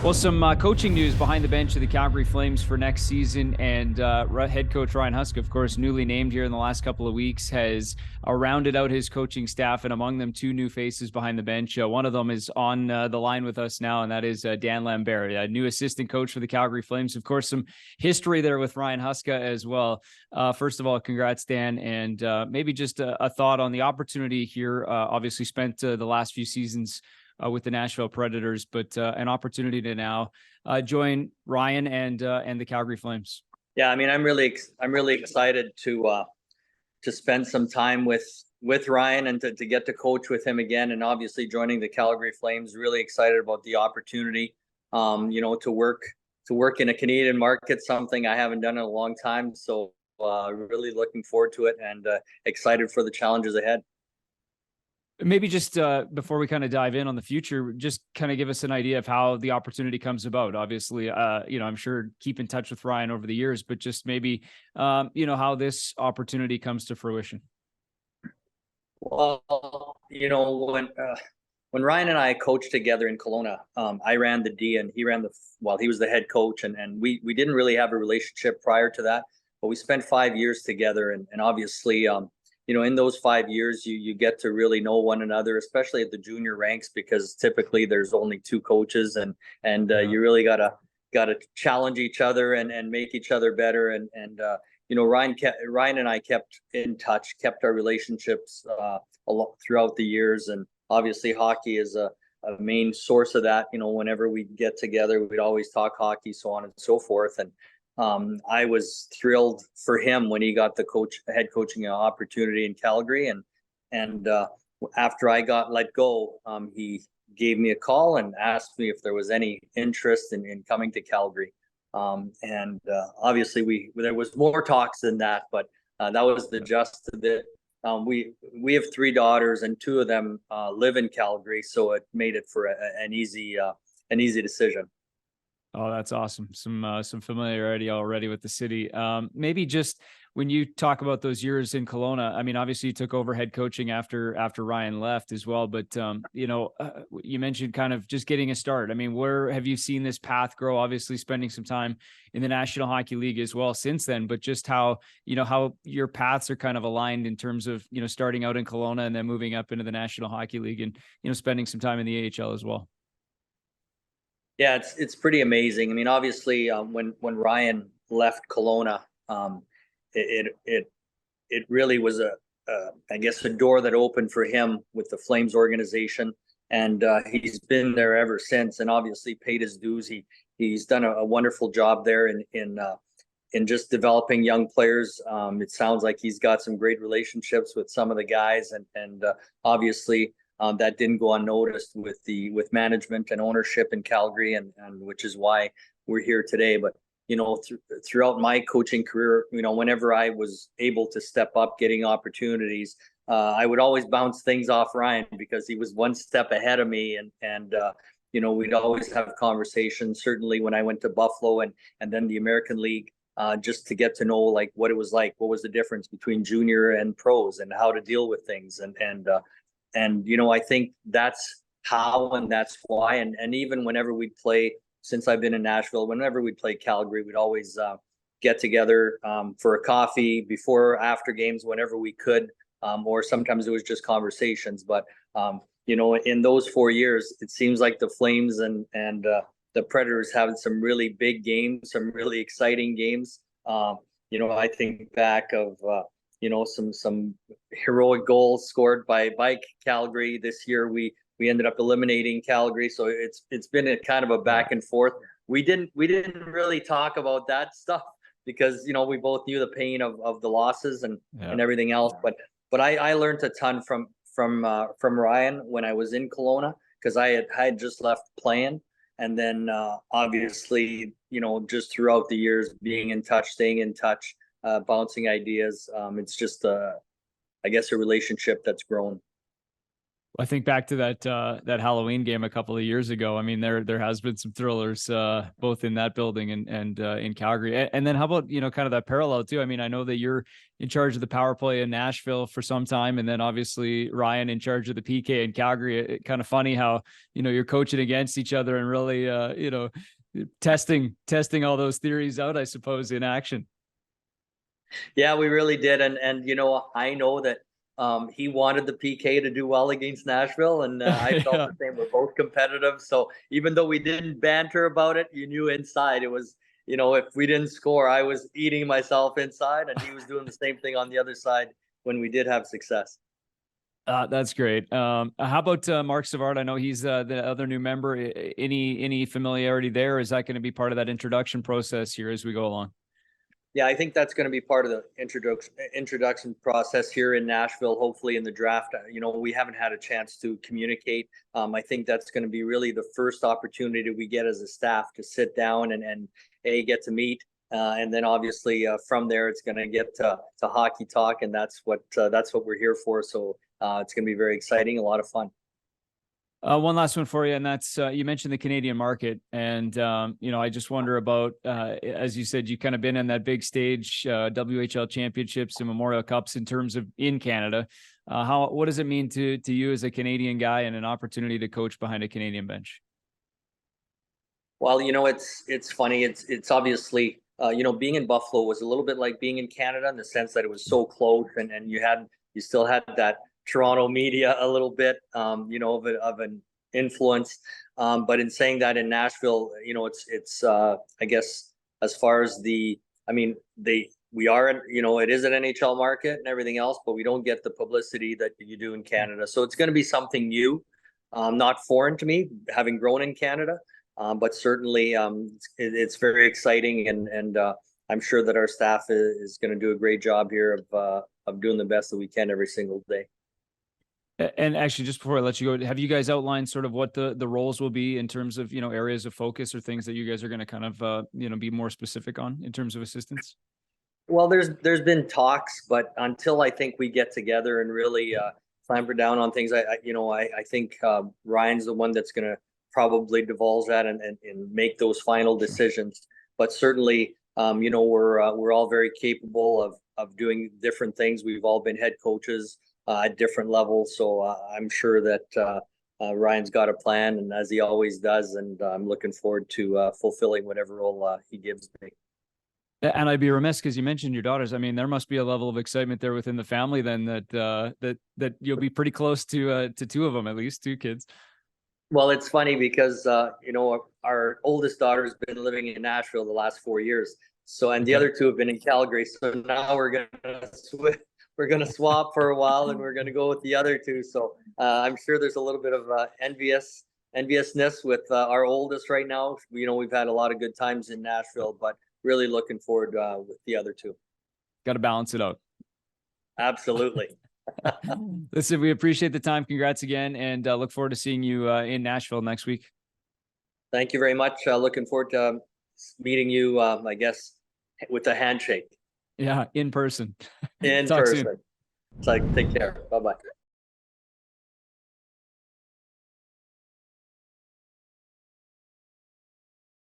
Well, some coaching news behind the bench of the Calgary Flames for next season. And head coach Ryan Huska, of course, newly named here in the last couple of weeks, has rounded out his coaching staff, and among them, two new faces behind the bench. One of them is on the line with us now, and that is Dan Lambert, a new assistant coach for the Calgary Flames. Of course, some history there with Ryan Huska as well. First of all, congrats, Dan, and maybe just a thought on the opportunity here. Obviously spent the last few seasons with the Nashville Predators, but an opportunity to now join Ryan and the Calgary Flames. Yeah, I mean, I'm really excited to spend some time with Ryan and to get to coach with him again, and obviously joining the Calgary Flames. Really excited about the opportunity, to work in a Canadian market, something I haven't done in a long time. So really looking forward to it, and excited for the challenges ahead. Maybe just before we kind of dive in on the future, just kind of give us an idea of how the opportunity comes about. Obviously, I'm sure keep in touch with Ryan over the years, but just maybe, how this opportunity comes to fruition. Well, when Ryan and I coached together in Kelowna, I ran the D and he ran he was the head coach, and we didn't really have a relationship prior to that, but we spent 5 years together, and obviously, in those 5 years, you get to really know one another, especially at the junior ranks, because typically there's only two coaches, and you really gotta challenge each other and make each other better. Ryan and I kept in touch, kept our relationships a lot throughout the years, and obviously hockey is a main source of that. Whenever we get together, we'd always talk hockey, so on and so forth. And I was thrilled for him when he got the head coaching opportunity in Calgary, and after I got let go, he gave me a call and asked me if there was any interest in coming to Calgary. Obviously there was more talks than that, but that was the gist of it. We have 3 daughters, and 2 of them live in Calgary, so it made it for an easy decision. Oh, that's awesome. Some familiarity already with the city. Maybe just when you talk about those years in Kelowna, I mean, obviously you took over head coaching after Ryan left as well, but you mentioned kind of just getting a start. I mean, where have you seen this path grow? Obviously spending some time in the National Hockey League as well since then, but just how your paths are kind of aligned in terms of, starting out in Kelowna and then moving up into the National Hockey League and, spending some time in the AHL as well. Yeah, it's pretty amazing. I mean, obviously, when Ryan left Kelowna, it really was I guess a door that opened for him with the Flames organization, and he's been there ever since. And obviously paid his dues. He's done a wonderful job there in just developing young players. It sounds like he's got some great relationships with some of the guys, and obviously. That didn't go unnoticed with management and ownership in Calgary, and which is why we're here today. But throughout my coaching career, whenever I was able to step up, getting opportunities, I would always bounce things off Ryan because he was one step ahead of me, and we'd always have conversations. Certainly when I went to Buffalo and then the American League, just to get to know like what it was like, what was the difference between junior and pros, and how to deal with things, and I think that's how and that's why. And even whenever we'd play, since I've been in Nashville, whenever we'd play Calgary, we'd always get together for a coffee before or after games whenever we could, or sometimes it was just conversations. But in those 4 years, it seems like the Flames and the Predators having some really big games, some really exciting games. I think back of some heroic goals scored by Calgary this year. We ended up eliminating Calgary, so it's been a kind of a back and forth. We didn't really talk about that stuff because we both knew the pain of the losses and everything else. But I learned a ton from Ryan when I was in Kelowna, because I had just left playing, and then obviously just throughout the years being in touch, staying in touch. Bouncing ideas. It's just I guess a relationship that's grown. I think back to that Halloween game a couple of years ago. I mean, there has been some thrillers both in that building and in Calgary. And then how about, kind of that parallel too? I mean, I know that you're in charge of the power play in Nashville for some time, and then obviously Ryan in charge of the PK in Calgary. Kind of funny how, you're coaching against each other and really testing all those theories out, I suppose, in action. Yeah, we really did. And I know that he wanted the PK to do well against Nashville, and I felt Yeah. the same. We're both competitive, so even though we didn't banter about it, you knew inside it was, if we didn't score, I was eating myself inside, and he was doing the same thing on the other side when we did have success. That's great. How about Mark Savard? I know he's the other new member. Any familiarity there? Is that going to be part of that introduction process here as we go along? Yeah, I think that's going to be part of the introduction process here in Nashville. Hopefully, in the draft, we haven't had a chance to communicate. I think that's going to be really the first opportunity we get as a staff to sit down and get to meet, and then obviously from there it's going to get to hockey talk, and that's what we're here for. So it's going to be very exciting, a lot of fun. One last one for you, and that's you mentioned the Canadian market, and I just wonder about, as you said, you kind of been in that big stage, WHL championships and Memorial Cups in terms of in Canada. What does it mean to you as a Canadian guy and an opportunity to coach behind a Canadian bench? Well, it's funny. It's obviously being in Buffalo was a little bit like being in Canada in the sense that it was so close, and you still had that Toronto media a little bit, of an influence. But in saying that, in Nashville, it's I guess as far as we are, it is an NHL market and everything else, but we don't get the publicity that you do in Canada. So it's going to be something new, not foreign to me, having grown in Canada. But certainly, it's very exciting, and I'm sure that our staff is going to do a great job here of doing the best that we can every single day. And actually, just before I let you go, have you guys outlined sort of what the roles will be in terms of, areas of focus or things that you guys are going to kind of, be more specific on in terms of assistance? Well, there's been talks, but until I think we get together and really clamber down on things, I think Ryan's the one that's going to probably divulge that and make those final decisions. But certainly, we're all very capable of doing different things. We've all been head coaches at different levels, so I'm sure that Ryan's got a plan, and as he always does, and I'm looking forward to fulfilling whatever role he gives me. And I'd be remiss because you mentioned your daughters. I mean, there must be a level of excitement there within the family then that you'll be pretty close to two of them, at least two kids. Well, it's funny because our oldest daughter's been living in Nashville the last 4 years. So, and the other two have been in Calgary. So now we're gonna swap for a while, and we're gonna go with the other two. So I'm sure there's a little bit of enviousness with our oldest right now. We've had a lot of good times in Nashville, but really looking forward with the other two. Got to balance it out. Absolutely. Listen, we appreciate the time. Congrats again, and look forward to seeing you in Nashville next week. Thank you very much. Looking forward to meeting you, I guess, with a handshake. Yeah, in person. In Talk person. soon. It's like, take care. Bye-bye.